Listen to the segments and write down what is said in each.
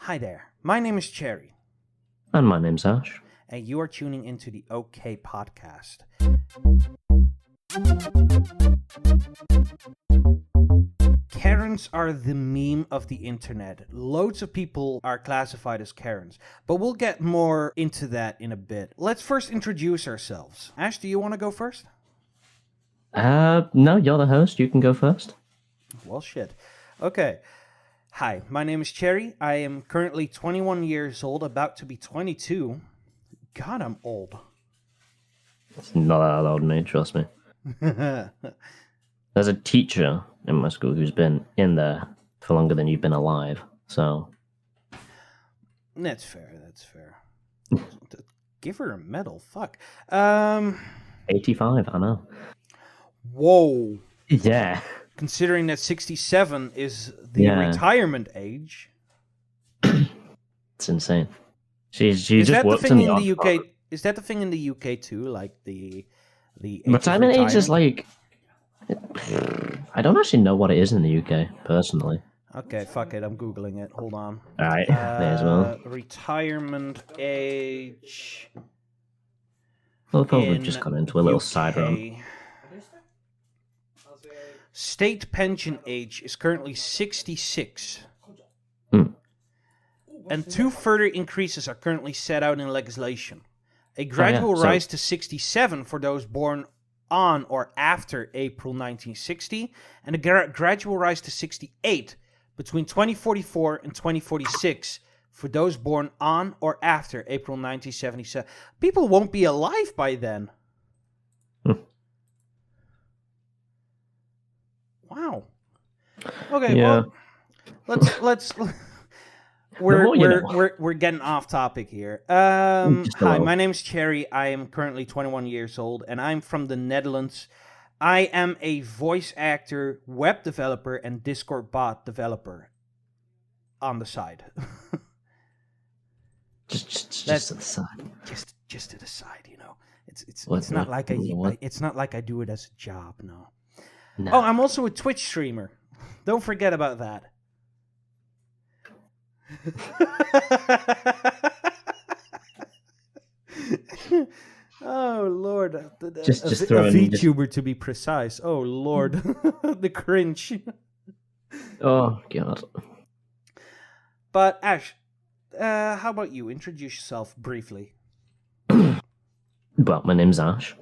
Hi there, my name is Cherry, And my name's Ash. and you are tuning into the OK Podcast. Karens are the meme of the internet. Loads of people are classified as Karens, but we'll get more into that in a bit. Let's first introduce ourselves. Ash, do you want to go first? No, you're the host. You can go first. Well, shit. Okay. Hi, my name is Cherry. I am currently 21 years old, about to be 22. God, I'm old. It's not that old, mate, trust me. There's a teacher in my school who's been in there for longer than you've been alive, so... That's fair. Give her a medal, fuck. 85, I know. Whoa. Yeah. Considering that 67 is the retirement age. It's insane. She Is just that the works thing in the UK? Is that the thing in the UK too? Like the age of retirement age is retirement? like... I don't actually know what it is in the UK, personally. Okay, fuck it. I'm Googling it. Hold on. Alright, may as well. Retirement age. Well, probably in just got into a little side run. UK. State pension age is currently 66. And two further increases are currently set out in legislation. A gradual rise to 67 for those born on or after April 1960, and a gradual rise to 68 between 2044 and 2046 for those born on or after April 1977. People won't be alive by then. Wow. Okay, well, let's we're getting off topic here. Hi, my name is Cherry. I am currently 21 years old, and I'm from the Netherlands. I am a voice actor, web developer, and Discord bot developer on the side. just to the side. Just to the side, you know. It's not like I do it as a job, no. Oh, I'm also a Twitch streamer. Don't forget about that. Oh Lord, just throw a VTuber to be precise. Oh Lord, the cringe. Oh God. But Ash, how about you? Introduce yourself briefly. Well, my name's Ash.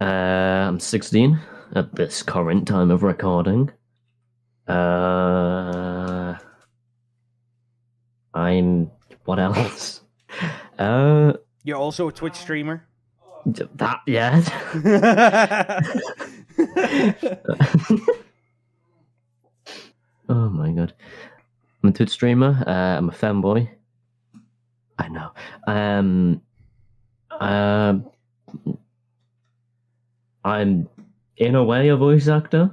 I'm 16 at this current time of recording. I'm... What else? You're also a Twitch streamer? That, yeah. Oh my God. I'm a Twitch streamer. I'm a fanboy. I know. I'm, in a way, a voice actor.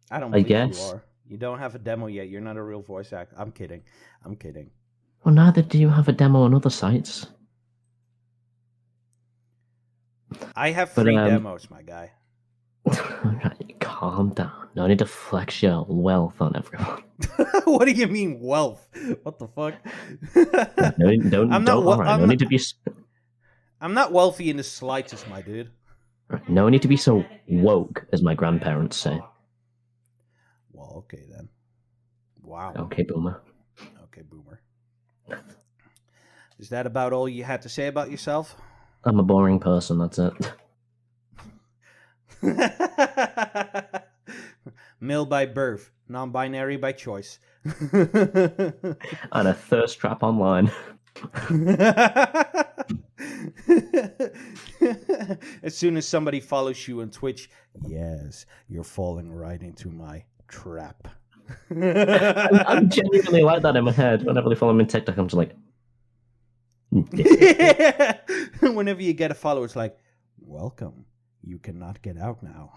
I don't believe you are. You don't have a demo yet. You're not a real voice actor. I'm kidding. Well, neither do you have a demo on other sites. I have free demos, my guy. Alright, calm down. No need to flex your wealth on everyone. What do you mean, wealth? What the fuck? No need to be... I'm not wealthy in the slightest, my dude. No need to be so woke, as my grandparents say. Well, okay then. Wow. Okay, boomer. Okay, boomer. Is that about all you had to say about yourself? I'm a boring person, that's it. Male by birth, non-binary by choice. And a thirst trap online. As soon as somebody follows you on Twitch, yes, you're falling right into my trap. I'm genuinely like that in my head. Whenever they follow me on TikTok, I'm just like... Whenever you get a follow, it's like, welcome. You cannot get out now.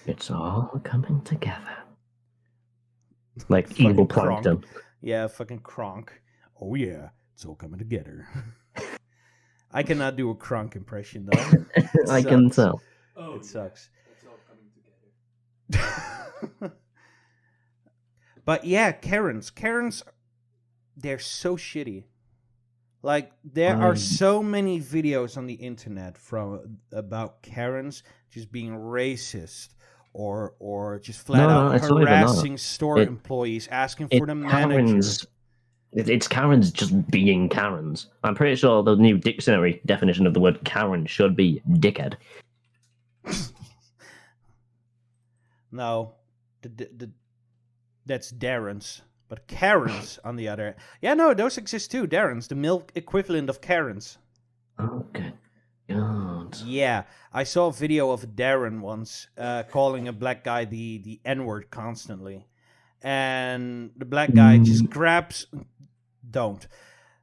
It's all coming together. Like fucking evil plankton. Kronk. Yeah, fucking Kronk. Oh yeah, it's all coming together. I cannot do a Kronk impression though. I can tell. It sucks. It's all coming together. But yeah, Karens, they're so shitty. Like there are so many videos on the internet about Karens just being racist or just flat out it's not even that. harassing store employees, asking for the manager. It's Karens just being Karens. I'm pretty sure the new dictionary definition of the word Karen should be dickhead. No, that's Darren's. But Karens, on the other... Yeah, no, those exist too. Darren's, the male equivalent of Karens. Okay. God. Yeah, I saw a video of Darren once calling a black guy the N-word constantly. And the black guy just grabs... Don't.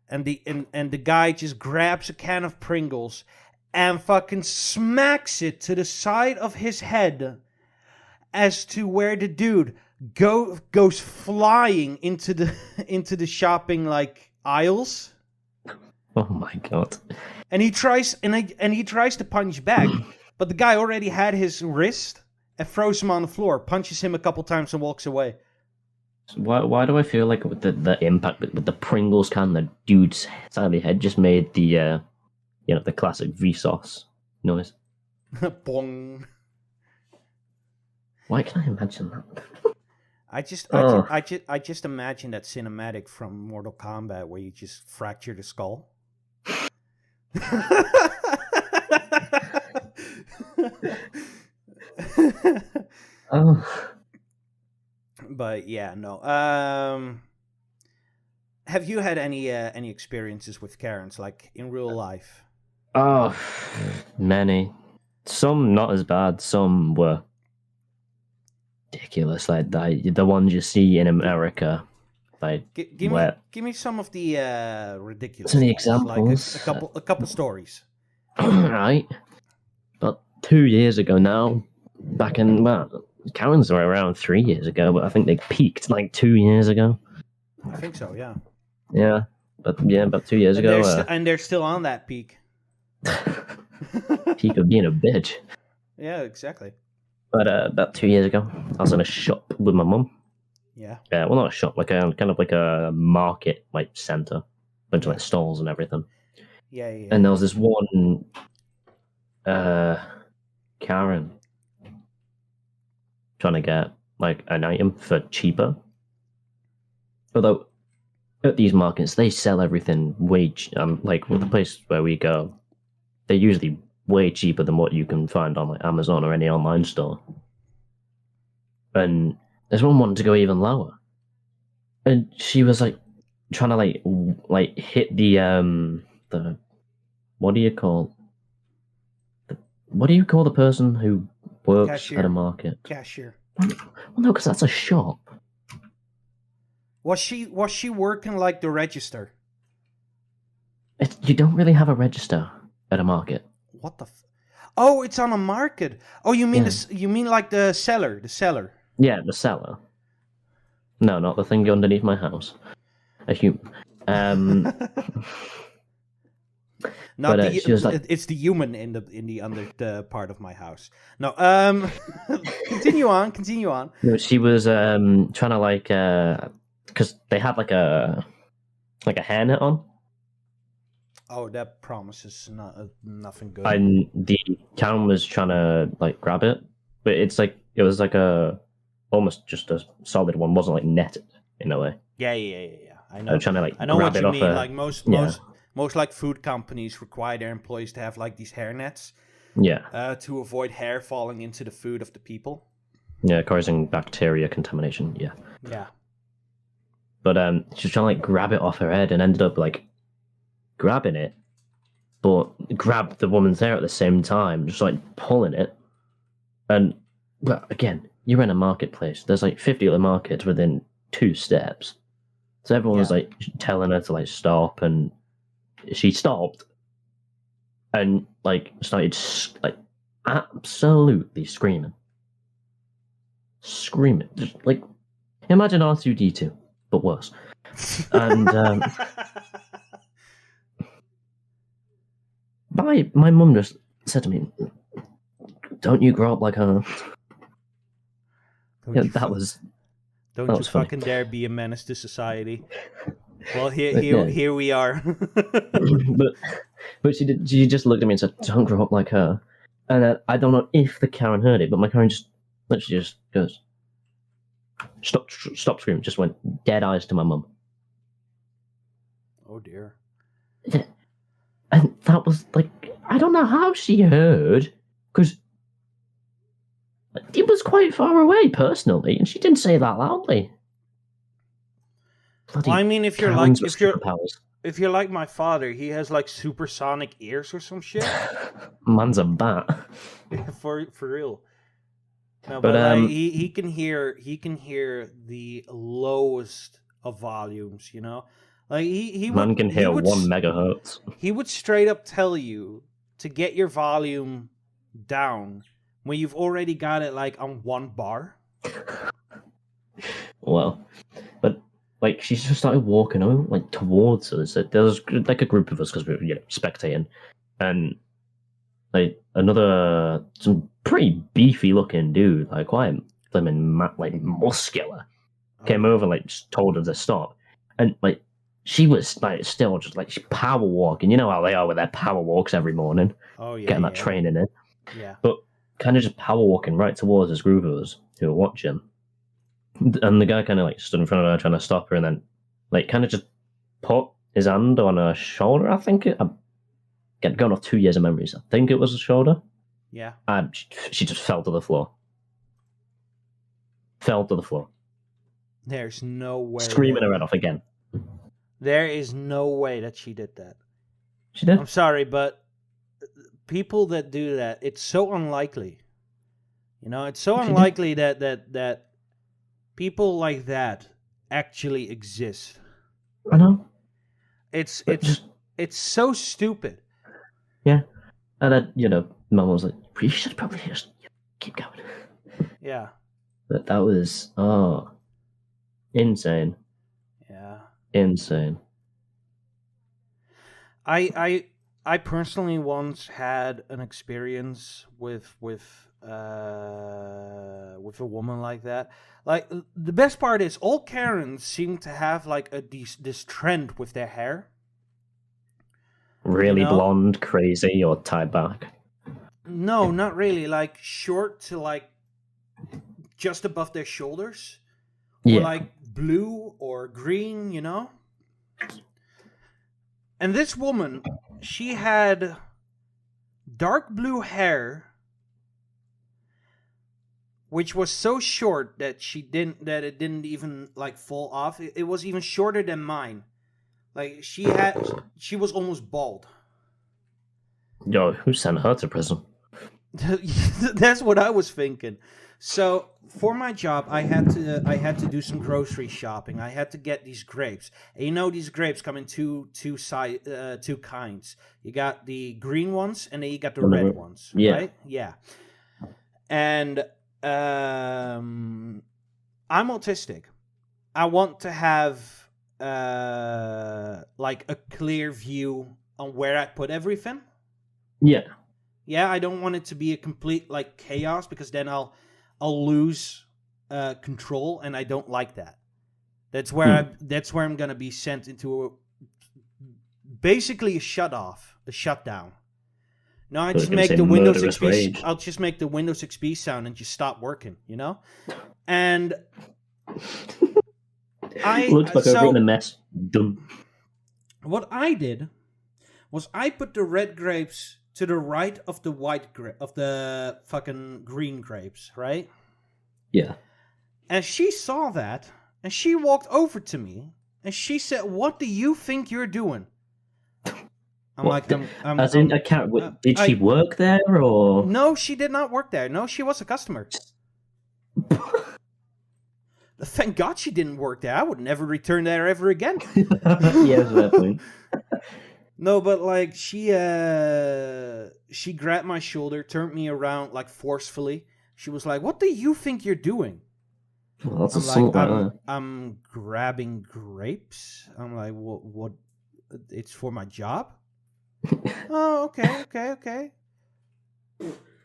And the guy just grabs a can of Pringles and fucking smacks it to the side of his head as to where the dude goes flying into the shopping like aisles. Oh my god! And he tries to punch back, but the guy already had his wrist and throws him on the floor, punches him a couple times, and walks away. Why do I feel like with the impact with the Pringles can, the dude's side of the head just made the the classic Vsauce noise? Bong. Why can I imagine that? I just imagine that cinematic from Mortal Kombat where you just fracture the skull. Oh. But yeah, no. Have you had any experiences with Karens, like in real life? Oh, many. Some not as bad. Some were ridiculous, like the ones you see in America. Like, give me some of the ridiculous. Some examples. Like a couple stories. Right. About 2 years ago now, back in Karens were around 3 years ago, but I think they peaked like 2 years ago. I think so, yeah. Yeah, about 2 years ago. And they're still on that peak. Peak of being a bitch. Yeah, exactly. But about 2 years ago, I was in a shop with my mum. Yeah. Well, not a shop, like kind of like a market, like center, bunch of like stalls and everything. Yeah. And there was this one, Karen, trying to get like an item for cheaper. Although at these markets they sell everything way like with the place where we go, they're usually way cheaper than what you can find on like Amazon or any online store. And this one wanted to go even lower, and she was like trying to like hit the what do you call the person who works Cashier. at a market? Cashier. Well, no, because that's a shop. Was she working like the register? You don't really have a register at a market. What the? Oh, it's on a market. Oh, you mean you mean like the seller? The seller. Yeah, the seller. No, not the thing underneath my house. A human. Not but, she was like, it's the human in the under part of my house. No, continue on. No, she was trying to because they had like a hairnet on. Oh, that promises nothing good. And the Karen was trying to like grab it, but it was like a almost just a solid one, wasn't like netted in a way. Yeah. I know. Trying to like I know grab what it you off mean. Like most like food companies require their employees to have like these hair nets. Yeah. To avoid hair falling into the food of the people. Yeah, causing bacteria contamination. Yeah. Yeah. But she was trying to like grab it off her head and ended up like grabbing it, but grabbed the woman's hair at the same time, just like pulling it. And well, again, you're in a marketplace. There's like 50 other markets within 2 steps. So everyone was like telling her to like stop, and she stopped and like started like absolutely screaming. Just like imagine R2-D2, but worse. And my mum just said to me, "Don't you grow up like her?" Yeah, that was Don't you funny. fucking dare be a menace to society. Well, here we are. but she just looked at me and said, "Don't grow up like her." And I don't know if the Karen heard it, but my Karen just literally just goes, "Stop screaming!" Just went dead eyes to my mum. Oh dear. And that was like, I don't know how she heard, because it was quite far away personally, and she didn't say that loudly. Well, I mean, if you're like my father, he has like supersonic ears or some shit. Man's a bat. for real. No, but like, he can hear the lowest of volumes, you know? Like he can hear 1 megahertz. He would straight up tell you to get your volume down when you've already got it like on 1 bar. Well, but like she just started walking over like towards us. There was like a group of us because we were spectating, and like some pretty beefy looking dude, like quite like muscular, came over and like just told her to stop, and like she was like still just like she power walking. You know how they are with their power walks every morning. Oh yeah, getting that training in. Yeah, but kind of just power walking right towards this group of us who were watching. And the guy kind of like stood in front of her trying to stop her, and then like kind of just put his hand on her shoulder. I think I'm going off 2 years of memories. I think it was the shoulder. Yeah. And she just fell to the floor. There's no way. Screaming her head off again. There is no way that she did that. She did? I'm sorry, but people that do that, it's so unlikely. You know, it's so unlikely that people like that actually exist. I know. It's so stupid. Yeah. And then, Mum was like, "You should probably just keep going." Yeah. But that was insane. Yeah. Insane. I personally once had an experience with a woman like that. Like, the best part is all Karens seem to have like this trend with their hair. Really blonde, crazy, or tied back? No, not really. Like short to like just above their shoulders. Yeah. Or like blue or green, you know? And this woman, she had dark blue hair, which was so short that it didn't even like fall off. It was even shorter than mine. Like she was almost bald. Yo, who sent her to prison? That's what I was thinking. So for my job, I had to do some grocery shopping. I had to get these grapes. And these grapes come in two kinds. You got the green ones, and then you got the red ones. Yeah. Right? Yeah. And I'm autistic. I want to have like a clear view on where I put everything. Yeah. Yeah, I don't want it to be a complete like chaos, because then I'll lose control, and I don't like that. That's where I'm gonna be sent into basically a shutdown. No, I just make the Windows XP. I'll just make the Windows XP sound and just stop working. And looks like I've written a mess. Done. What I did was I put the red grapes to the right of the of the fucking green grapes, right? Yeah. And she saw that, and she walked over to me, and she said, "What do you think you're doing?" I'm like, did she work there, or? No, she did not work there. No, she was a customer. Thank God she didn't work there. I would never return there ever again. Yeah, exactly. No, but like she grabbed my shoulder, turned me around like forcefully. She was like, "What do you think you're doing?" Well, that's I'm grabbing grapes. I'm like, what? It's for my job? Oh, okay.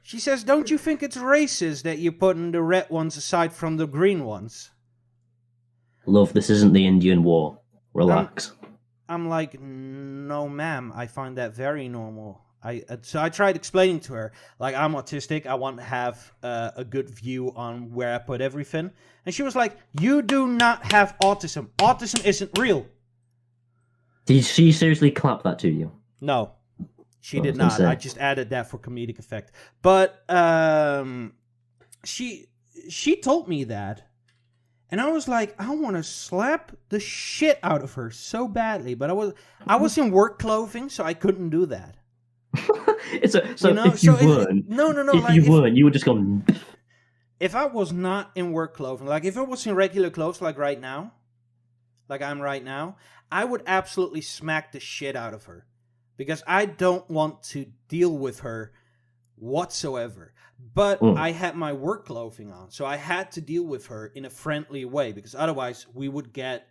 She says, "Don't you think it's racist that you're putting the red ones aside from the green ones?" Love, this isn't the Indian War. Relax. I'm like, no, ma'am. I find that very normal. So I tried explaining to her, like, I'm autistic. I want to have a good view on where I put everything. And she was like, you do not have autism. Autism isn't real. Did she seriously clap that to you? No, she did not. I just added that for comedic effect. But she told me that. And I was like, I want to slap the shit out of her so badly. But I was in work clothing, so I couldn't do that. If you weren't, you would just go. If I was not in work clothing, like if I was in regular clothes, like right now, like I'm right now, I would absolutely smack the shit out of her, because I don't want to deal with her whatsoever. But I had my work clothing on, so I had to deal with her in a friendly way, because otherwise we would get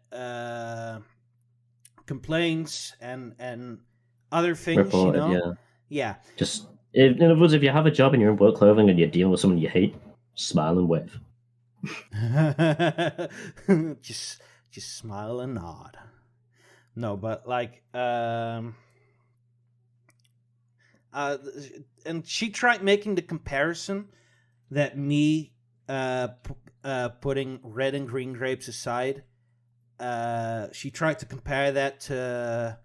complaints and other things. Reported, Yeah. Just in other words, if you have a job and you're in work clothing and you're dealing with someone you hate, smile and wave. just smile and nod. No, but like, and she tried making the comparison that me putting red and green grapes aside. She tried to compare that to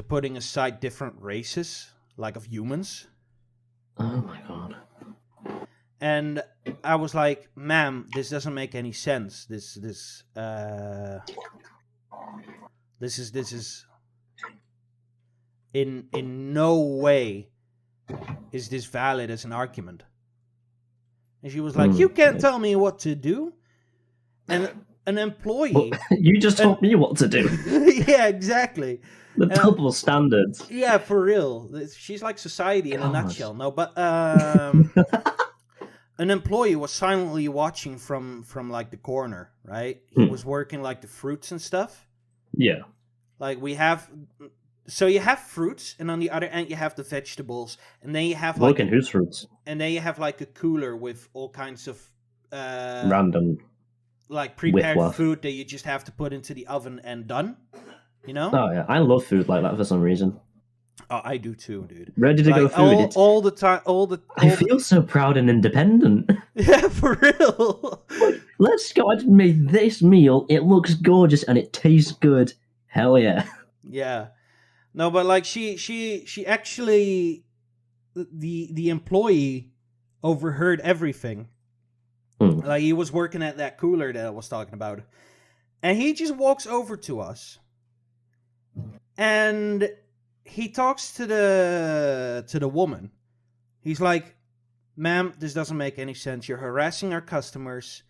putting aside different races, like of humans. Oh my god. And I was like, ma'am, this doesn't make any sense. This is in no way is this valid as an argument. And she was like, you can't tell me what to do. And an employee... Well, you just told me what to do. Yeah, exactly. The double standards. Yeah, for real. She's like society in a nutshell. No, but an employee was silently watching from like the corner, right? He was working like the fruits and stuff. Yeah. Like you have fruits, and on the other end you have the vegetables, and then you have like Working whose fruits? And then you have like a cooler with all kinds of random, like prepared food that you just have to put into the oven and done. You know? Oh yeah, I love food like that for some reason. Oh, I do too, dude. Ready to go food all the time. I feel so proud and independent. Yeah, for real. Let's go. I made this meal. It looks gorgeous and it tastes good. Hell yeah. Yeah. No, but like she actually, the employee overheard everything. Like he was working at that cooler that I was talking about, and he just walks over to us, and he talks to the woman. He's like, "Ma'am, this doesn't make any sense. You're harassing our customers.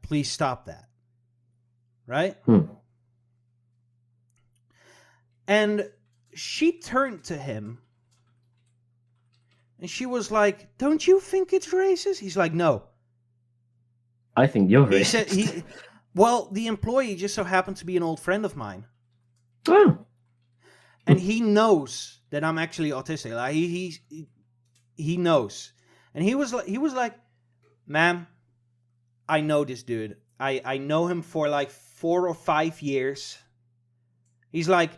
Please stop that." Right? And she turned to him, and she was like, "Don't you think it's racist?" He's like, "No. I think you're racist." He said, well, the employee just so happened to be an old friend of mine. Oh. And he knows that I'm actually autistic. Like he knows. And he was like, "Ma'am, I know this dude. I know him for like 4 or 5 years." He's like,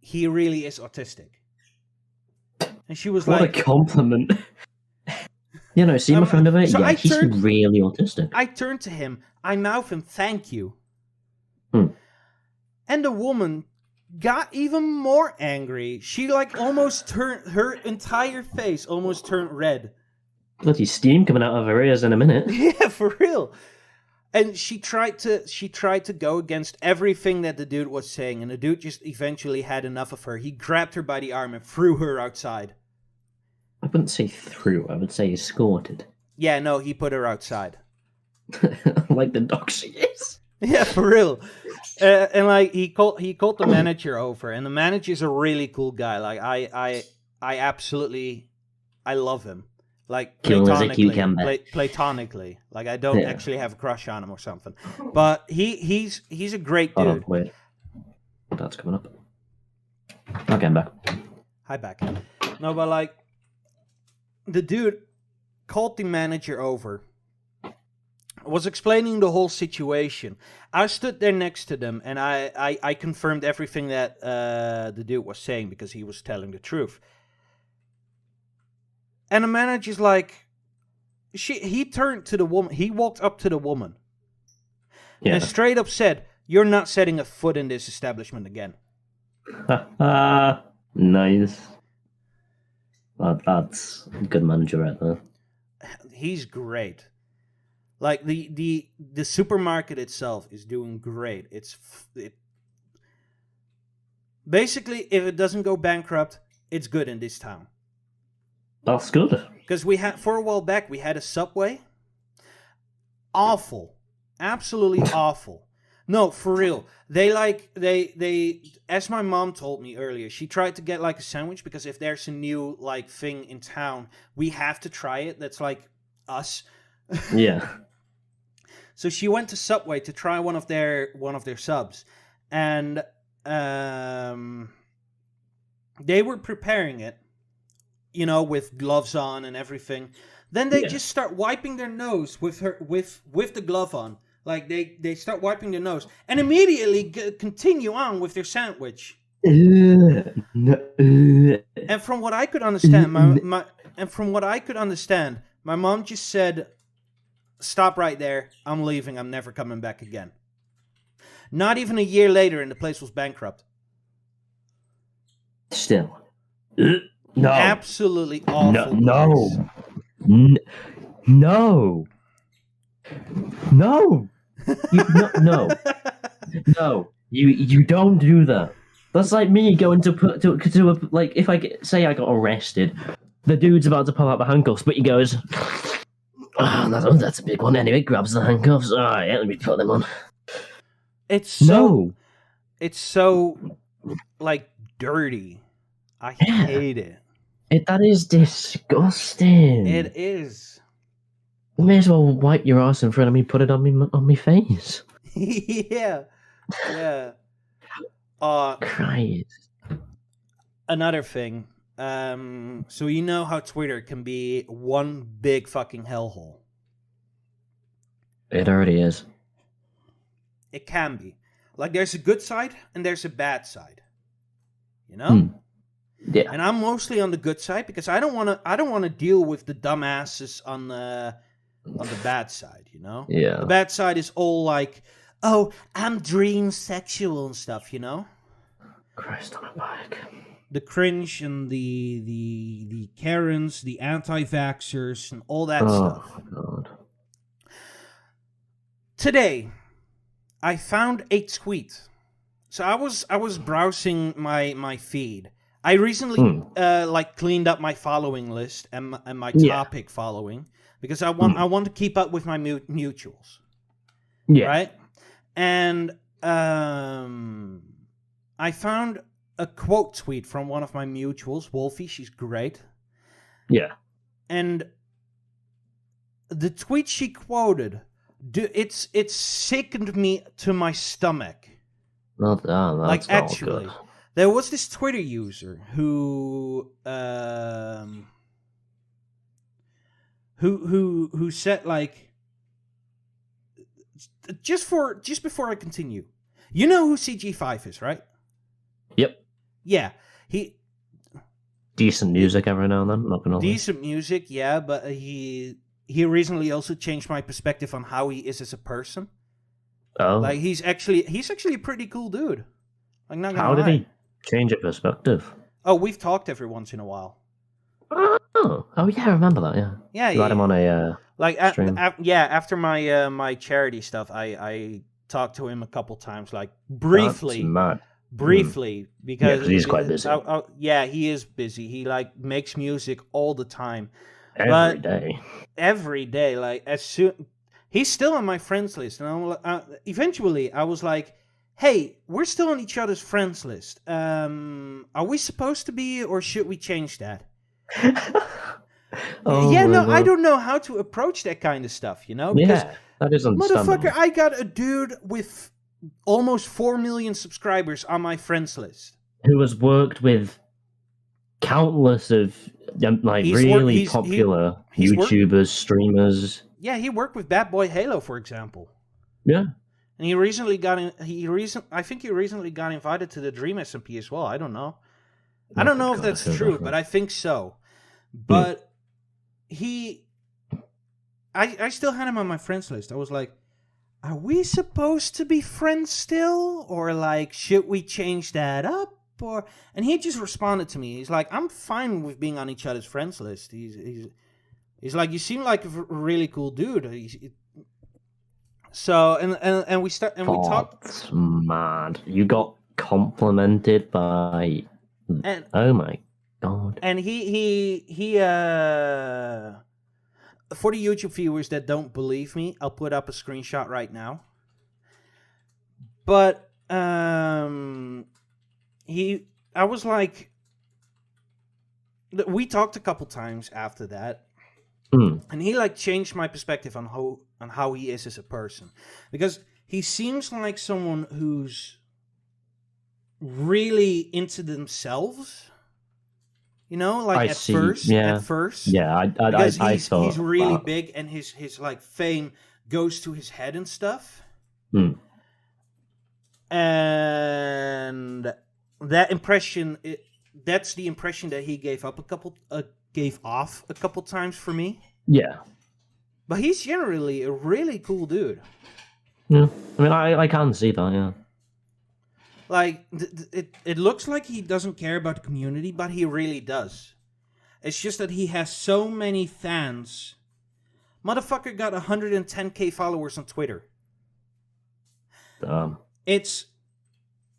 "He really is autistic." And she was what like, a compliment. You know, see my friend over so yeah, he's really autistic. I turned to him, I mouthed him, "Thank you." And the woman got even more angry. She like almost turned, her entire face almost turned red. Bloody steam coming out of her ears in a minute. Yeah, for real. And she tried to go against everything that the dude was saying, and the dude just eventually had enough of her. He grabbed her by the arm and threw her outside. I wouldn't say threw, I would say escorted. Yeah, no, he put her outside. Like the dog she is. Yeah, for real. And like he called the manager over, and the manager's a really cool guy. Like I absolutely, I love him. Like platonically. Like I don't actually have a crush on him or something. But he's a great dude. Oh, wait. That's coming up. Okay, I'm back. Hi, back. No, but like the dude called the manager over, was explaining the whole situation. I stood there next to them, and I confirmed everything that the dude was saying because he was telling the truth. And the manager's like, he turned to the woman. He walked up to the woman and straight up said, "You're not setting a foot in this establishment again." Nice. That's a good manager right there. He's great. Like the supermarket itself is doing great. Basically, if it doesn't go bankrupt, it's good in this town. That's good. Because for a while back, we had a Subway. Awful. Absolutely awful. No, for real. They as my mom told me earlier, she tried to get like a sandwich because if there's a new like thing in town, we have to try it. That's like us. Yeah. So she went to Subway to try one of their subs, and they were preparing it, with gloves on and everything. Then they just start wiping their nose with the glove on. Like they start wiping their nose and immediately continue on with their sandwich. And from what I could understand, my mom just said, "Stop right there. I'm leaving. I'm never coming back again." Not even a year later, and the place was bankrupt. Still, no, absolutely awful. No. You don't do that. That's like me going to like if say I got arrested, the dude's about to pull out the handcuffs, but he goes, "Oh, that's a big one." Anyway, grabs the handcuffs. All right, let me put them on. It's so like dirty. I hate it. That is disgusting. It is. You may as well wipe your ass in front of me, put it on my face. Yeah. Christ. Another thing. So you know how Twitter can be one big fucking hellhole. It already is. It can be. Like there's a good side and there's a bad side. Yeah. And I'm mostly on the good side because I don't want to deal with the dumbasses on the bad side, Yeah. The bad side is all like, "Oh, I'm dream sexual" and stuff, Christ on a bike. The cringe and the Karens, the anti-vaxxers, and all that stuff. Oh God. Today, I found a tweet. So I was browsing my feed. I recently cleaned up my following list and my topic following because I want to keep up with my mutuals. Yeah. Right? And I found a quote tweet from one of my mutuals, Wolfie. She's great. Yeah. And the tweet she quoted, it's sickened me to my stomach. That's like actually, good. There was this Twitter user who said like, just before I continue, you know who CG5 is, right? Yep. Yeah, decent music every now and then. Not gonna decent music, yeah, but he recently also changed my perspective on how he is as a person. Oh, like he's actually a pretty cool dude. Like, not gonna how did lie. he change your perspective? Oh, we've talked every once in a while. Oh yeah, I remember that. Yeah, yeah. You had him on a stream. After my my charity stuff, I talked to him a couple times, like briefly. That's mad. Briefly, because he's quite busy. Yeah, he is busy. He like makes music all the time, every day. Like as soon, he's still on my friends list, and eventually I was like, "Hey, we're still on each other's friends list. Are we supposed to be, or should we change that?" I don't know how to approach that kind of stuff, because that is understandable. Motherfucker, I got a dude with almost 4 million subscribers on my friends list, who has worked with countless of popular YouTubers, streamers. Yeah, he worked with Bad Boy Halo, for example. Yeah. And he recently got I think he recently got invited to the Dream SMP as well. I don't know. I don't know if that's true, but I think so. But I still had him on my friends list. I was like, are we supposed to be friends still? Or like, should we change that up? And he just responded to me. He's like, I'm fine with being on each other's friends list. He's like, you seem like a really cool dude. So and we talked. Man, you got complimented by. Oh my god! And he for the YouTube viewers that don't believe me, I'll put up a screenshot right now. But I was like, we talked a couple times after that. And he like changed my perspective on how he is as a person, because he seems like someone who's really into themselves, you know, like at first, yeah, because I he's really that. big, and his like fame goes to his head and stuff, and that impression, that's the impression that he gave off a couple times for me. Yeah. But he's generally a really cool dude. Yeah. I mean, I can see that, yeah. Like, it looks like he doesn't care about the community, but he really does. It's just that he has so many fans. Motherfucker got 110k followers on Twitter.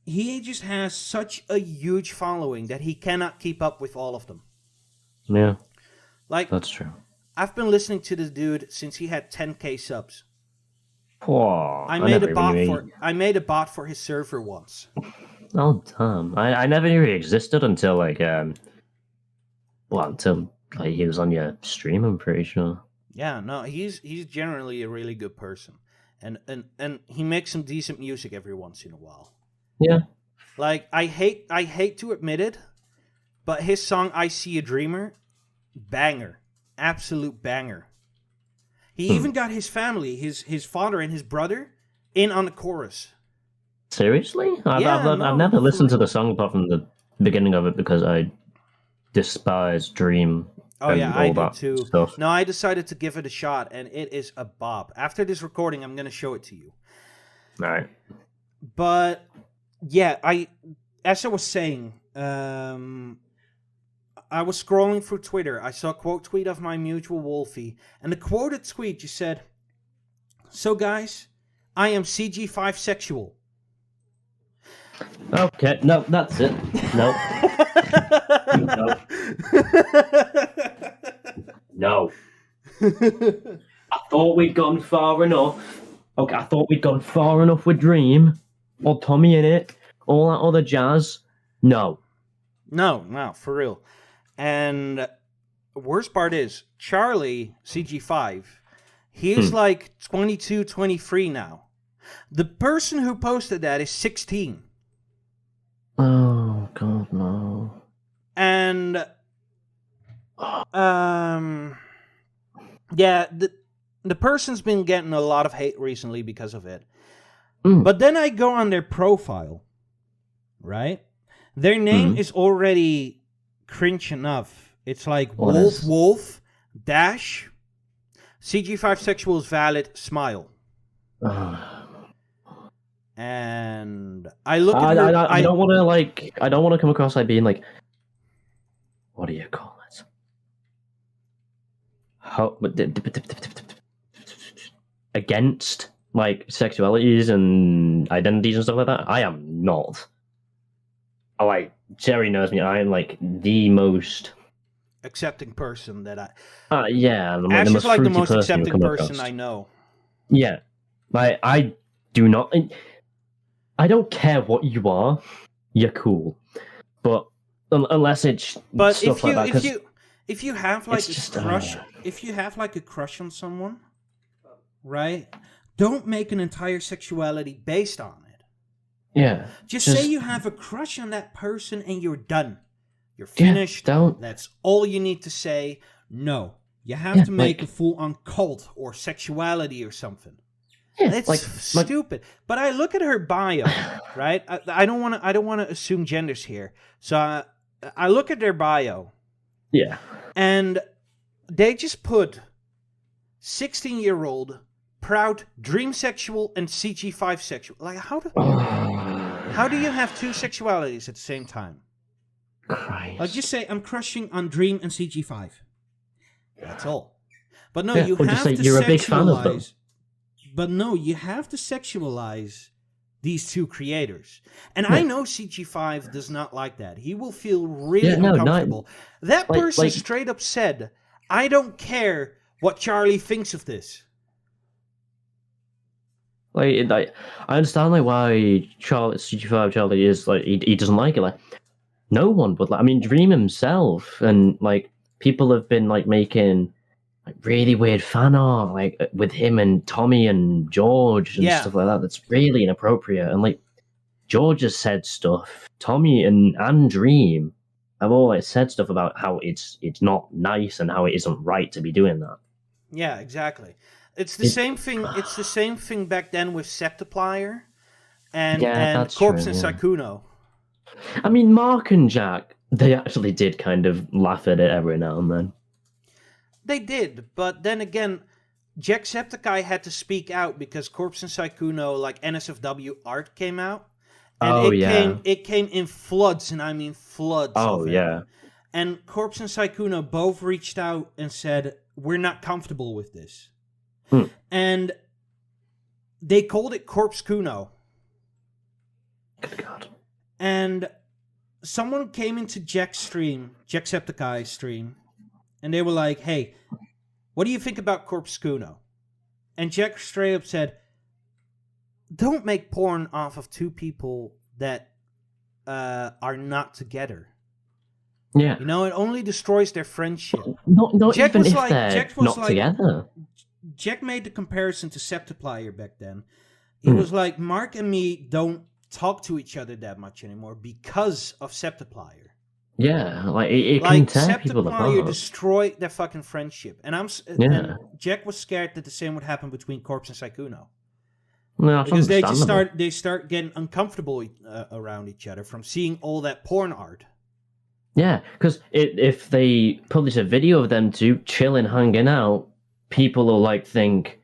He just has such a huge following that he cannot keep up with all of them. Yeah. Like, that's true. I've been listening to this dude since he had 10k subs. Whoa, I made a bot for his server once. Oh damn! I never knew he existed until until he was on your stream. I'm pretty sure. Yeah, no, he's generally a really good person, and he makes some decent music every once in a while. Yeah. Like, I hate to admit it, but his song "I See a Dreamer," banger, absolute banger. He even got his family, his father and his brother, in on the chorus. Seriously? I've never listened to the song apart from the beginning of it because I despise Dream. Oh yeah, I do too. Stuff. No, I decided to give it a shot, and it is a bop. After this recording, I'm going to show it to you. All right. But yeah, as I was saying, I was scrolling through Twitter. I saw a quote tweet of my mutual Wolfie, and the quoted tweet just said, "So guys, I am CG5SEXUAL." Okay, no, that's it. No. No. I thought we'd gone far enough. Okay, I thought we'd gone far enough with Dream, or Tommy in it, all that other jazz. No. No, for real. And the worst part is, Charlie, CG5, he is like 22, 23 now. The person who posted that is 16. Oh, God, no. And, yeah, the person's been getting a lot of hate recently because of it. But then I go on their profile, right? Their name is already cringe enough. It's like Wolf dash CG5SEXUAL is valid, smile. And I look at her, I don't want to I don't want to come across like being like, what do you call it? Against like sexualities and identities and stuff like that. I am not. Like, Jerry knows me. I am like the most accepting person that yeah. Ash is like the most accepting person I know. Yeah, like I do not. I don't care what you are. You're cool, but unless it's stuff like that. If you have like a crush, if you have like a crush on someone, right? Don't make an entire sexuality based on it. Yeah. Just say you have a crush on that person and you're done. You're finished. Don't. That's all you need to say. No. You have to make a full-on cult or sexuality or something. Yeah, it's stupid. But I look at her bio, right? I don't want to assume genders here. So I look at their bio. Yeah. And they just put 16-year-old, proud, dreamsexual, and CG5SEXUAL. Like, how do you have two sexualities at the same time? Christ. Like, just say, I'm crushing on Dream and CG5. That's all. But no, you have to you're a big fan of them. But no, you have to sexualize these two creators. And I know CG5 does not like that. He will feel really uncomfortable. That person straight up said, I don't care what Charlie thinks of this. I understand why CG5 Charlie is he doesn't like it. Like, no one would. I mean, Dream himself and people have been making really weird fan art with him and Tommy and George and stuff like that. That's really inappropriate. And George has said stuff. Tommy and Dream have all said stuff about how it's not nice and how it isn't right to be doing that. Yeah, exactly. It's the same thing. It's the same thing back then with Septiplier and Corpse and Saikuno. I mean, Mark and Jack, they actually did kind of laugh at it every now and then. They did, but then again, Jacksepticeye had to speak out because Corpse and Saikuno, NSFW art came out. And it came in floods, and I mean floods. Oh, yeah. And Corpse and Saikuno both reached out and said, we're not comfortable with this. And they called it Corpse Kuno. Good God. And someone came into Jacksepticeye's stream, and they were like, hey, what do you think about Corpse Kuno? And Jack straight up said, don't make porn off of two people that are not together. Yeah. You know, it only destroys their friendship. Not Jack even if they're not together. Jack made the comparison to Septiplier back then. He was like, Mark and me don't talk to each other that much anymore because of Septiplier. Yeah, it can tear people apart. Septiplier destroyed their fucking friendship. And and Jack was scared that the same would happen between Corpse and Saikuno. No, because they start getting uncomfortable around each other from seeing all that porn art. Yeah, because if they publish a video of them two chilling, hanging out, people will think,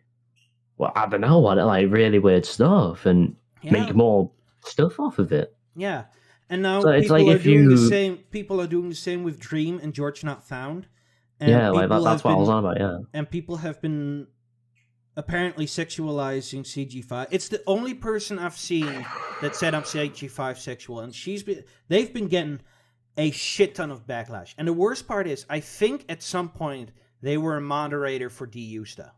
well, I don't know what, really weird stuff, and make more stuff off of it. Yeah, and now so people are doing the same. People are doing the same with Dream and George Not Found. And that's what I was on about. Yeah, and people have been apparently sexualizing CG5. It's the only person I've seen that said I'm CG5SEXUAL, and they've been getting a shit ton of backlash. And the worst part is, I think at some point they were a moderator for D-Usta.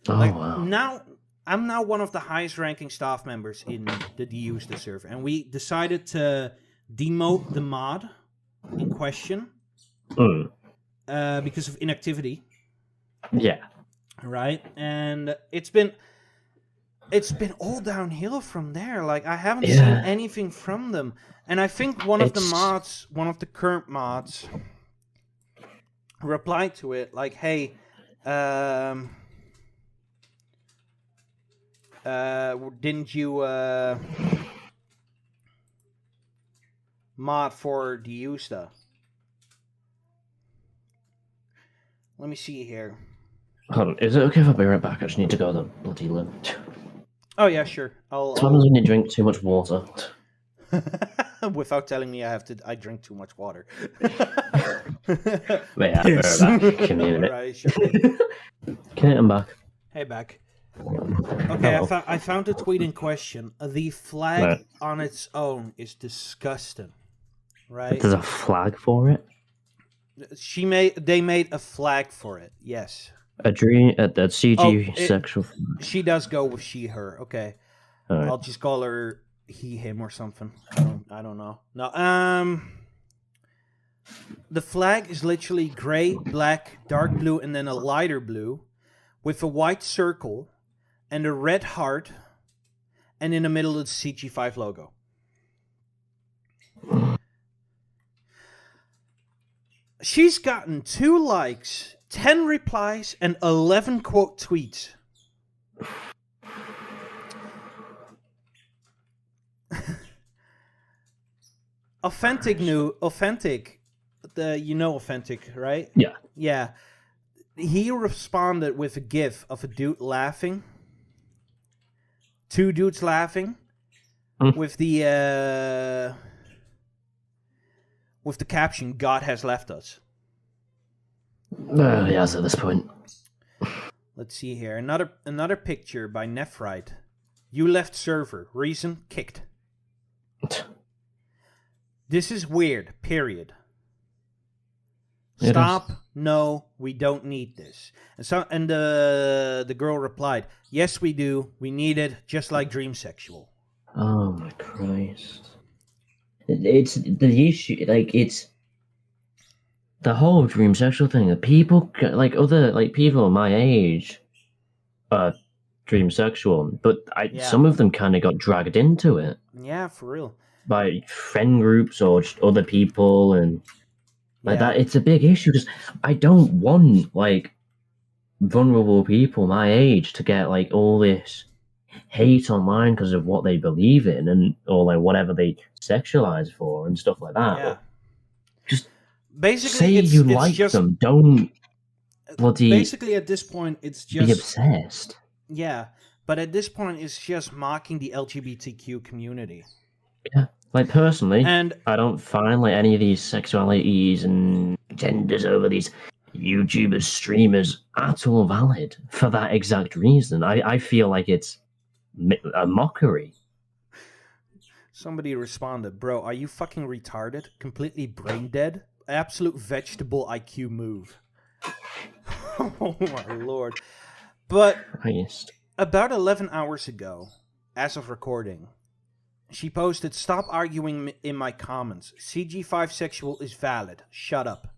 Wow. I'm now one of the highest ranking staff members in the D-Usta server, and we decided to demote the mod in question because of inactivity. Yeah. Right? And it's been all downhill from there. I haven't seen anything from them. And I think one of the current mods replied to it hey, didn't you mod for the Usta? Let me see here. Hold on, is it okay if I be right back? I just need to go to the bloody loo. Oh yeah, sure. Sometimes when you drink too much water. Without telling me I drink too much water. Yeah, community. Right, sure. Okay, I'm back. Hey, back. Okay, I found the tweet in question. The flag on its own is disgusting. Right? There's a flag for it? They made a flag for it, yes. That CG5SEXUAL. She does go with she, her. Okay. Right. I'll just call her he, him, or something. I don't know. No. The flag is literally gray, black, dark blue, and then a lighter blue, with a white circle and a red heart, and in the middle is the CG5 logo. She's gotten 2 likes, 10 replies and 11 quote tweets. Authentic. You know Authentic, right? Yeah. Yeah. He responded with a gif of a dude laughing. 2 dudes laughing. With the caption, "God has left us." Yes, at this point. Let's see here. Another picture by Nephrite. "You left server. Reason, kicked." "This is weird, period. Stop. No, we don't need this." And the girl replied, "Yes, we do. We need it, just like Dreamsexual." Oh my Christ. It's the issue, like, it's the whole Dreamsexual thing. People, like, other, like, people my age are Dreamsexual, but some of them kind of got dragged into it. Yeah, for real. By friend groups or just other people, and like that. It's a big issue. Just, I don't want, like, vulnerable people my age to get, like, all this hate online because of what they believe in, and or like whatever they sexualize for and stuff like that. Yeah. Just basically, say you like them. Don't bloody. Basically, at this point, it's just be obsessed. Yeah, but at this point, it's just mocking the LGBTQ community. Yeah, like, personally, and I don't find, like, any of these sexualities and genders over these YouTubers, streamers at all valid for that exact reason. I feel like it's a mockery. Somebody responded, "Bro, are you fucking retarded? Completely brain dead? Absolute vegetable IQ move." Oh my lord. But Christ. About 11 hours ago, as of recording, she posted, "Stop arguing in my comments. CG5SEXUAL is valid. Shut up."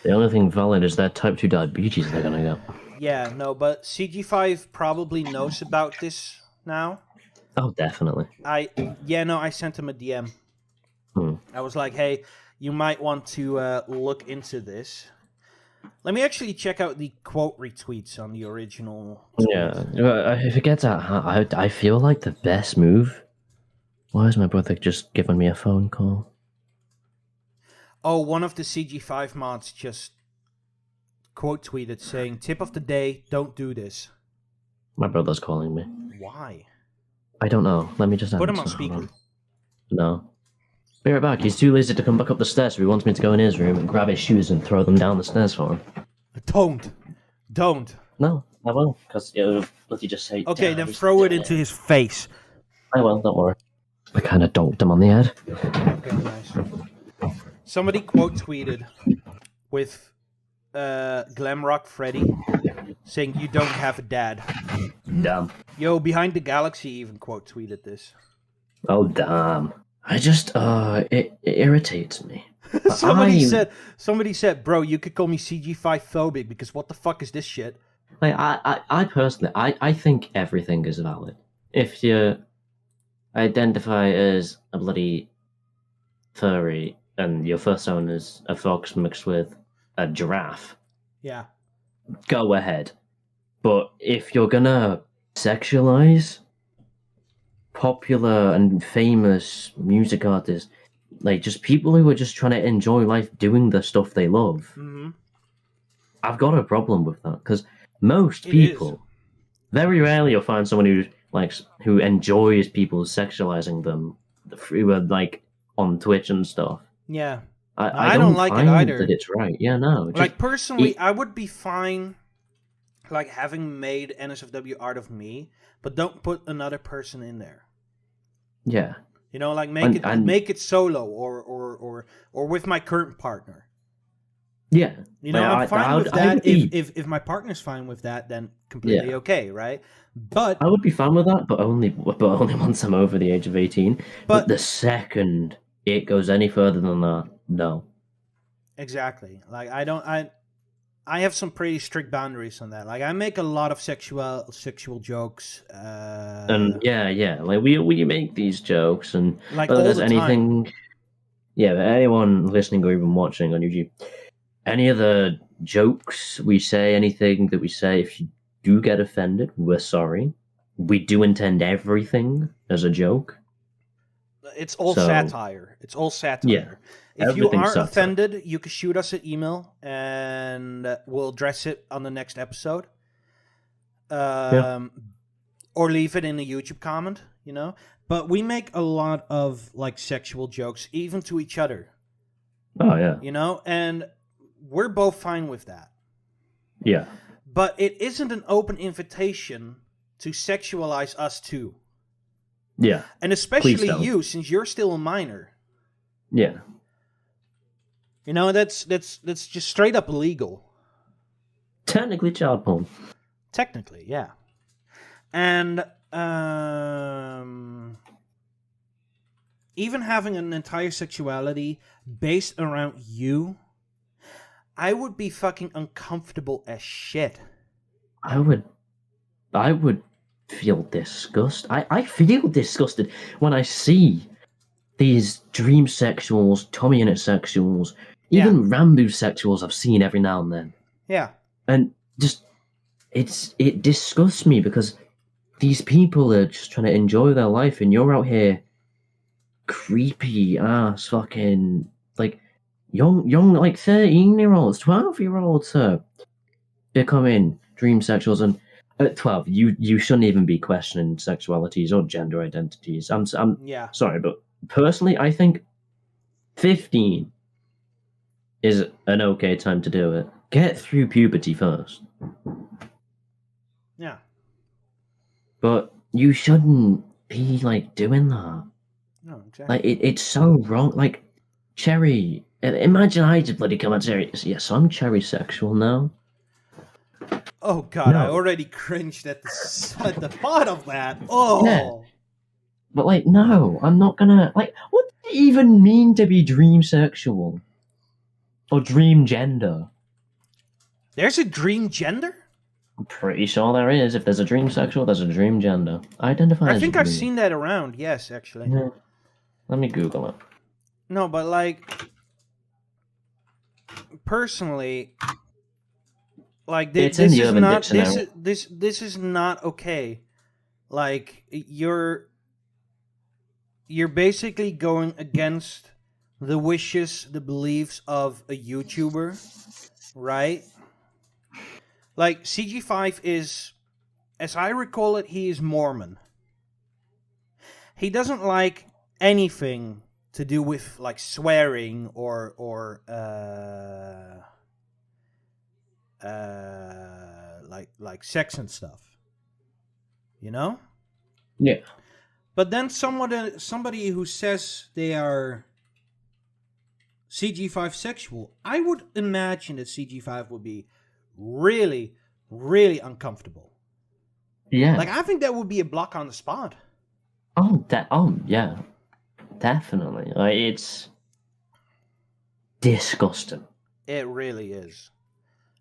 The only thing valid is that type 2 diabetes they're gonna get. Yeah, no, but CG5 probably knows about this now. Oh, definitely. I sent him a DM. I was like, "Hey, you might want to look into this." Let me actually check out the quote retweets on the original tweet. Yeah, if it gets out, I feel like the best move. Why is my brother just giving me a phone call? Oh, one of the CG5 mods just quote tweeted saying, "Tip of the day, don't do this." My brother's calling me. Why? I don't know. Let me just put him on speaker. No. Be right back. He's too lazy to come back up the stairs, so he wants me to go in his room and grab his shoes and throw them down the stairs for him. Don't. No, I will, because it'll bloody just say... Okay, then throw it into his face. I will, don't worry. I kind of donked him on the head. Okay, nice. Somebody quote tweeted with Glamrock Freddy saying, "You don't have a dad." Damn. Yo, Behind the Galaxy even quote tweeted this. Oh, damn. I just, it irritates me. Somebody said, "Bro, you could call me CG5 phobic because what the fuck is this shit?" Like, I personally, I think everything is valid. If you identify as a bloody furry and your first own is a fox mixed with a giraffe, yeah, go ahead. But if you're gonna sexualize popular and famous music artists, like, just people who are just trying to enjoy life doing the stuff they love, I've got a problem with that, because most people, very rarely you'll find someone who enjoys people sexualizing them who are, like, on Twitch and stuff. Yeah. I don't like it either. That it's right. Yeah, no. Like, personally, I would be fine, like, having made NSFW art of me, but don't put another person in there. Yeah. You know, like, make it solo or with my current partner. Yeah. You know, I'm fine with that. If my partner's fine with that, then completely okay, right? But I would be fine with that, but only once I'm over the age of 18. But the second it goes any further than that, no. Exactly. Like, I have some pretty strict boundaries on that. Like, I make a lot of sexual jokes. And yeah, like we make these jokes, and like, whether all there's the anything, time. Yeah, anyone listening or even watching on YouTube, any of the jokes we say, anything that we say, if you do get offended, we're sorry. We do intend everything as a joke. It's all satire. It's all satire. Yeah, if you are offended, you can shoot us an email and we'll address it on the next episode. Or leave it in a YouTube comment, you know. But we make a lot of like sexual jokes, even to each other. Oh yeah. You know, and we're both fine with that. Yeah. But it isn't an open invitation to sexualize us too. Yeah. And especially you, since you're still a minor. Yeah. You know, that's just straight up illegal. Technically child porn. Technically, yeah. And even having an entire sexuality based around you, I would be fucking uncomfortable as shit. I would feel disgust. I feel disgusted when I see these dream sexuals, Tommy Innit sexuals, even Rambo sexuals I've seen every now and then. Yeah. And just it disgusts me because these people are just trying to enjoy their life and you're out here creepy ass fucking like young like 13-year-olds, 12-year-olds becoming dream sexuals, and at 12 you shouldn't even be questioning sexualities or gender identities. I'm sorry, but personally I think 15 is an okay time to do it. Get through puberty first. Yeah. But you shouldn't be like doing that. No, exactly. Like it's so wrong. Like Cherry, imagine I just bloody come out Cherry. Yes, I'm cherry sexual now. Oh god, no. I already cringed at the thought of that. Oh. Yeah. But like, no, I'm not gonna like. What does it even mean to be dream sexual or dream gender? There's a dream gender? I'm pretty sure there is. If there's a dream sexual, there's a dream gender. Identify. I think I've seen that around. Yes, actually. Yeah. Let me Google it. No, but like, personally, like this is not this is not okay. Like you're basically going against the wishes, the beliefs of a YouTuber, right? Like, CG5 is, as I recall it, he is Mormon. He doesn't like anything to do with, like, swearing or like sex and stuff. You know? Yeah. But then somebody who says they are CG5SEXUAL, I would imagine that CG5 would be really, really uncomfortable. Yeah. Like, I think that would be a block on the spot. Yeah. Definitely. Like, it's disgusting. It really is.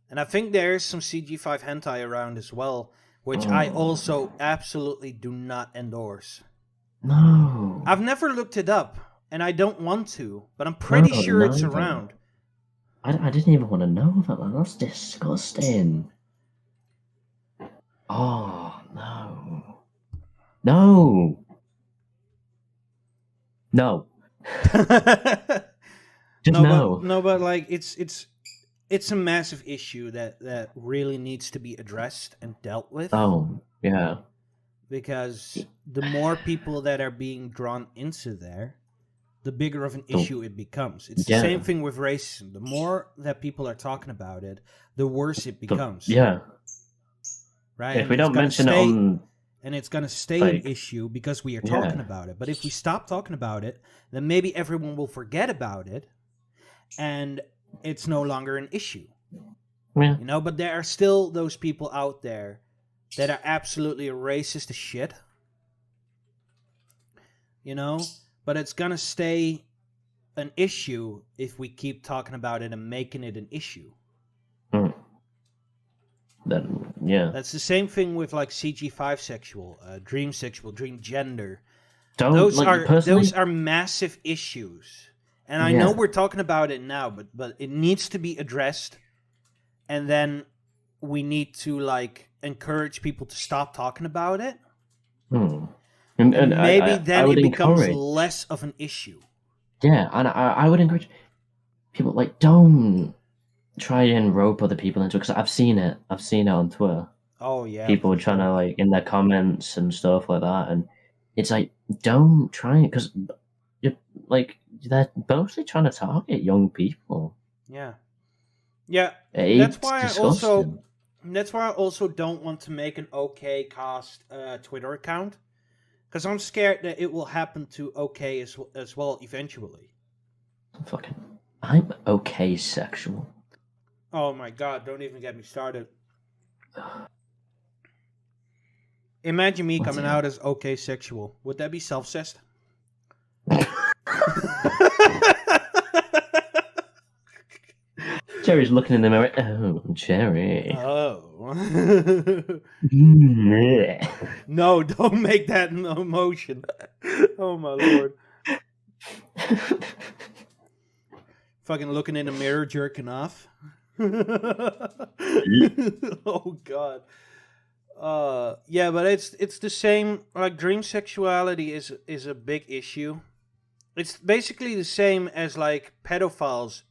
And I think there's some CG5 hentai around as well, which I also absolutely do not endorse. No. I've never looked it up, and I don't want to, but I'm pretty sure it's around. I didn't even want to know that. That's disgusting. Oh, no. No. No. But like it's a massive issue that really needs to be addressed and dealt with. Oh, yeah. Because the more people that are being drawn into there, the bigger of an issue it becomes. It's the same thing with racism. The more that people are talking about it, the worse it becomes. Yeah. Right? If we don't mention it on... And it's going to stay an issue because we are talking about it. But if we stop talking about it, then maybe everyone will forget about it, and it's no longer an issue. Yeah. You know, but there are still those people out there that are absolutely racist as shit. You know? But it's going to stay an issue if we keep talking about it and making it an issue. Then, yeah. That's the same thing with like CG5SEXUAL, dream sexual, dream gender. Those are massive issues. And I know we're talking about it now, but it needs to be addressed and then we need to like encourage people to stop talking about it. And maybe then it becomes less of an issue. Yeah, and I would encourage people, like, don't try and rope other people into it, because I've seen it on Twitter. Oh yeah, people trying to, like, in their comments and stuff like that, and it's like, don't try it, because like, they're mostly trying to target young people. Yeah. It's that's why I also don't want to make an ohhkaycast Twitter account, because I'm scared that it will happen to OK as well eventually. I'm okay sexual. Oh my god, don't even get me started. Imagine me coming out as OK sexual. Would that be self-cessed? Jerry's looking in the mirror. Oh, Jerry. Oh. No, don't make that motion. Oh my lord. Fucking looking in the mirror, jerking off. Oh god. Yeah, but it's the same. Like, dream sexuality is a big issue. It's basically the same as like pedophiles,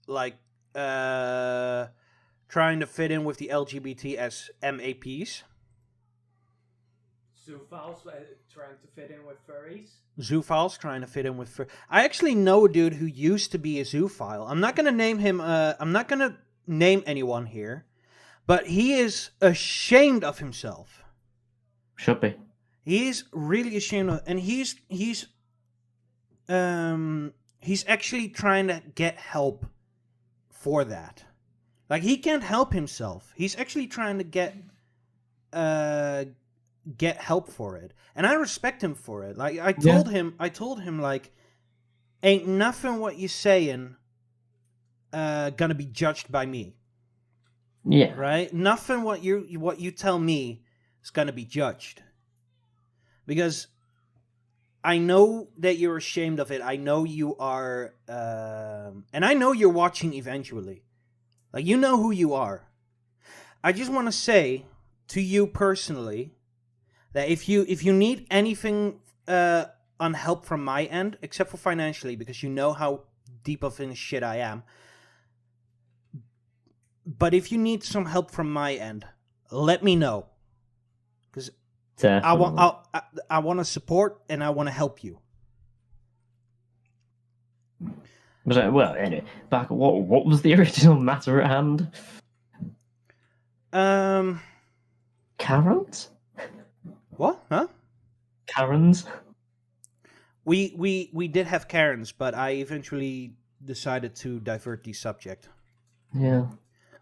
like trying to fit in with the LGBT as MAPs. Zoophiles trying to fit in with furries. Zoophiles trying to fit in with I actually know a dude who used to be a zoophile. I'm not gonna name him. I'm not gonna name anyone here, but he is ashamed of himself. Should be. He's really ashamed of, and he's actually trying to get help for that. Like, he can't help himself. He's actually trying to get help for it, and I respect him for it. Like, I told him like, ain't nothing what you saying gonna be judged by me. Yeah. Right? Nothing what you tell me is gonna be judged, because I know that you're ashamed of it. I know you are, and I know you're watching eventually. Like, you know who you are. I just want to say to you personally that if you need anything on help from my end, except for financially, because you know how deep of in shit I am. But if you need some help from my end, let me know, because I want to support and I want to help you. Well, anyway, back. What was the original matter at hand? Karens? What? Huh? Karens? We did have Karens, but I eventually decided to divert the subject. Yeah.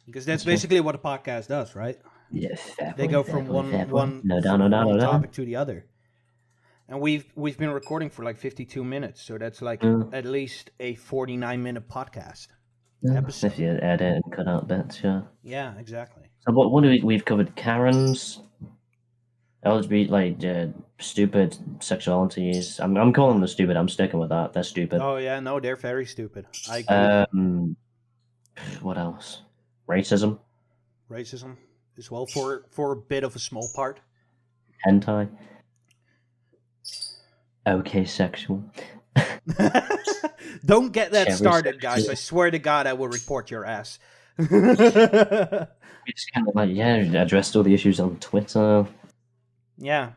Because that's basically what a podcast does, right? Yeah, they go from one topic to the other. And we've been recording for like 52 minutes, so that's like at least a 49-minute podcast episode. If you edit and cut out bits, yeah. Yeah, exactly. So what do we've covered? Karens, LGBT, like stupid sexualities. I'm calling them stupid. I'm sticking with that. They're stupid. Oh yeah, no, they're very stupid. I agree. What else? Racism as well, for a bit of a small part. Hentai. Okay, sexual. Don't get that started, guys. I swear to God, I will report your ass. We just kind of addressed all the issues on Twitter. Yeah.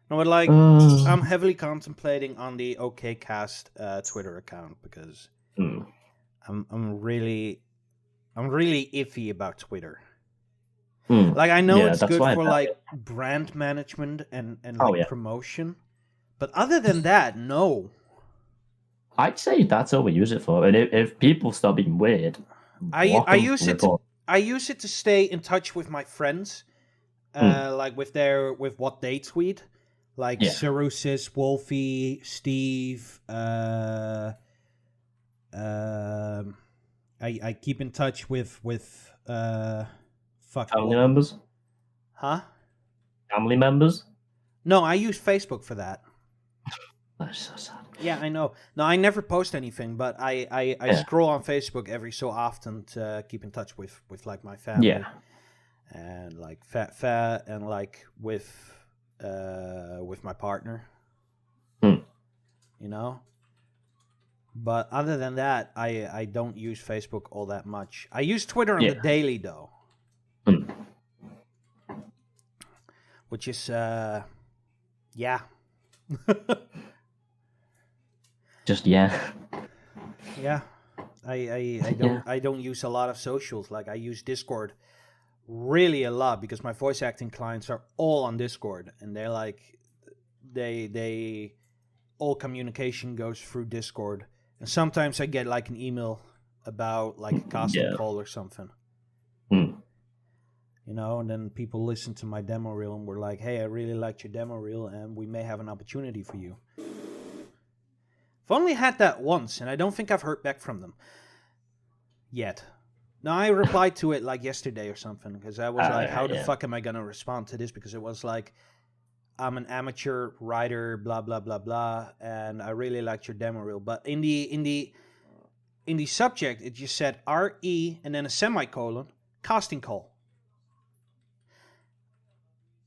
No, but like, I'm heavily contemplating on the ohhkaycast Twitter account, because I'm really iffy about Twitter. Like, I know it's good for like brand management and promotion, but other than that, no. I'd say that's all we use it for. And if people start being weird, I use it to stay in touch with my friends, like with what they tweet, like Cerusis, Wolfie, Steve. I keep in touch with family members. Huh? Family members? No, I use Facebook for that. That's so sad. Yeah, I know. No, I never post anything, but I scroll on Facebook every so often to keep in touch with like my family. Yeah. And like fat and like with my partner. Mm. You know? But other than that, I don't use Facebook all that much. I use Twitter on the daily though. Mm. Which is yeah. Just yeah. Yeah. I don't use a lot of socials. Like I use Discord really a lot because my voice acting clients are all on Discord and they're like they all communication goes through Discord. And sometimes I get like an email about like a casting call or something. Mm. You know, and then people listen to my demo reel and we're like, hey, I really liked your demo reel and we may have an opportunity for you. I've only had that once and I don't think I've heard back from them yet. No, I replied to it like yesterday or something because I was like, how the fuck am I going to respond to this? Because it was like, I'm an amateur writer, blah, blah, blah, blah. And I really liked your demo reel. But in the subject, it just said RE and then a semicolon, casting call.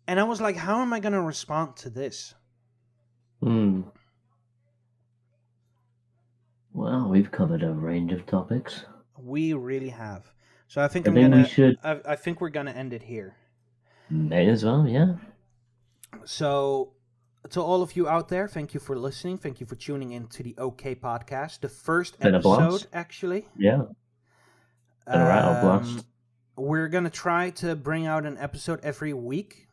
And I was like, how am I going to respond to this? Mm. Well, we've covered a range of topics. We really have. So I think I think we're gonna end it here. May as well, yeah. So to all of you out there, thank you for listening. Thank you for tuning in to the OK Podcast. The first episode, actually. Yeah. Been a right blast. We're gonna try to bring out an episode every week.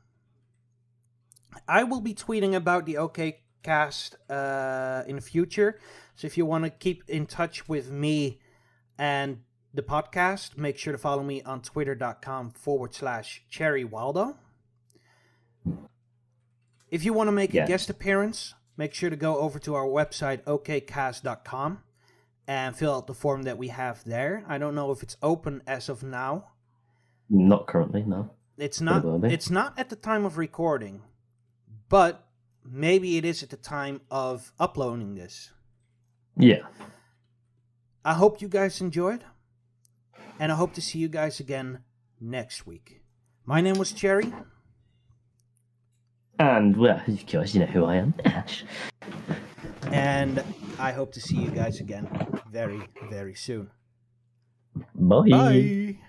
I will be tweeting about the OK Cast in the future. So if you want to keep in touch with me and the podcast, make sure to follow me on twitter.com/CherryWaldo. If you want to make a guest appearance, make sure to go over to our website, ohhkaycast.com, and fill out the form that we have there. I don't know if it's open as of now. Not currently, no. It's not at the time of recording, but maybe it is at the time of uploading this. Yeah. I hope you guys enjoyed, and I hope to see you guys again next week. My name was Cherry. And, well, of course, you know who I am, Ash. And I hope to see you guys again very, very soon. Bye. Bye.